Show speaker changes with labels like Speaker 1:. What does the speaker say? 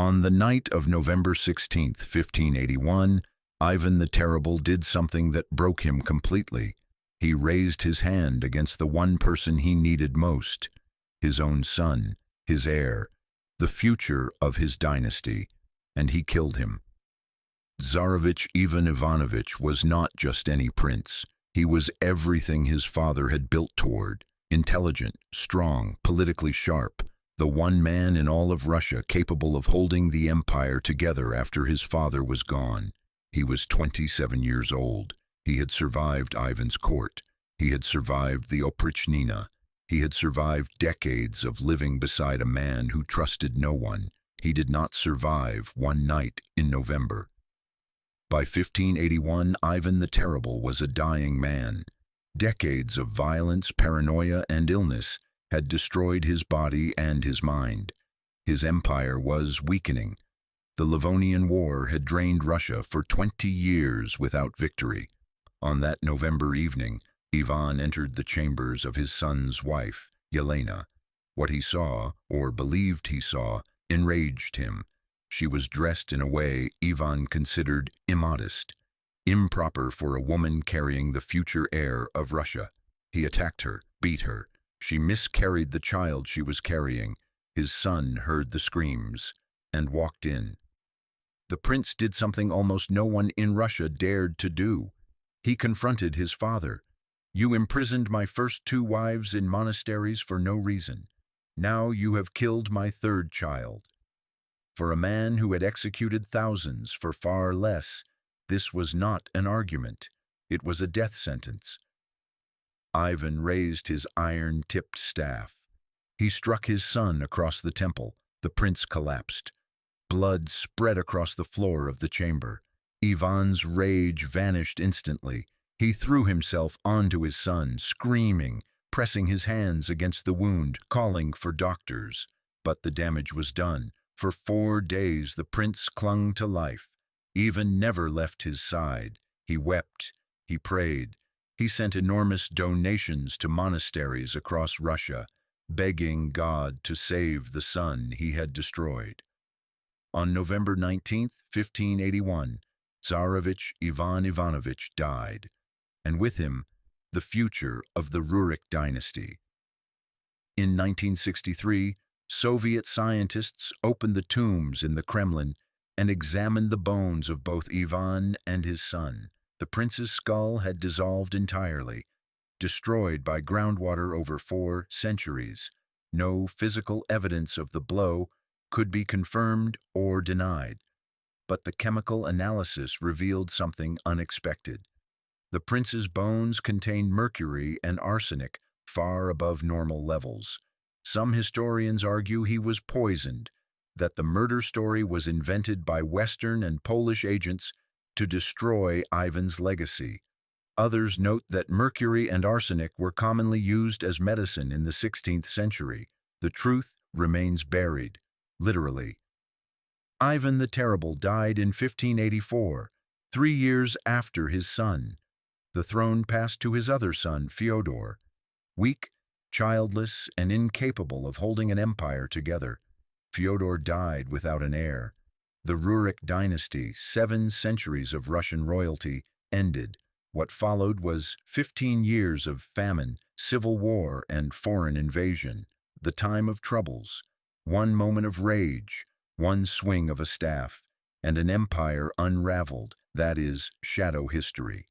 Speaker 1: On the night of November 16th, 1581, Ivan the Terrible did something that broke him completely. He raised his hand against the one person he needed most, his own son, his heir, the future of his dynasty, and he killed him. Tsarevich Ivan Ivanovich was not just any prince. He was everything his father had built toward: intelligent, strong, politically sharp, the one man in all of Russia capable of holding the empire together after his father was gone. He was 27 years old. He had survived Ivan's court. He had survived the Oprichnina. He had survived decades of living beside a man who trusted no one. He did not survive one night in November. By 1581, Ivan the Terrible was a dying man. Decades of violence, paranoia, and illness had destroyed his body and his mind. His empire was weakening. The Livonian War had drained Russia for 20 years without victory. On that November evening, Ivan entered the chambers of his son's wife, Yelena. What he saw, or believed he saw, enraged him. She was dressed in a way Ivan considered immodest, improper for a woman carrying the future heir of Russia. He attacked her, beat her. She miscarried the child she was carrying. His son heard the screams and walked in. The prince did something almost no one in Russia dared to do. He confronted his father. "You imprisoned my first 2 wives in monasteries for no reason. Now you have killed my 3rd child." For a man who had executed thousands for far less, this was not an argument. It was a death sentence. Ivan raised his iron-tipped staff. He struck his son across the temple. The prince collapsed. Blood spread across the floor of the chamber. Ivan's rage vanished instantly. He threw himself onto his son, screaming, pressing his hands against the wound, calling for doctors. But the damage was done. For 4 days the prince clung to life. Ivan never left his side. He wept. He prayed. He sent enormous donations to monasteries across Russia, begging God to save the son he had destroyed. On November 19th, 1581, Tsarevich Ivan Ivanovich died, and with him, the future of the Rurik dynasty. In 1963, Soviet scientists opened the tombs in the Kremlin and examined the bones of both Ivan and his son. The prince's skull had dissolved entirely, destroyed by groundwater over 4 centuries. No physical evidence of the blow could be confirmed or denied, but the chemical analysis revealed something unexpected. The prince's bones contained mercury and arsenic far above normal levels. Some historians argue he was poisoned, that the murder story was invented by Western and Polish agents to destroy Ivan's legacy. Others note that mercury and arsenic were commonly used as medicine in the 16th century. The truth remains buried, literally. Ivan the Terrible died in 1584, 3 years after his son. The throne passed to his other son, Fyodor. Weak, childless, and incapable of holding an empire together, Fyodor died without an heir. The Rurik dynasty, 7 centuries of Russian royalty, ended. What followed was 15 years of famine, civil war, and foreign invasion. The time of troubles. One moment of rage, one swing of a staff, and an empire unraveled. That is shadow history.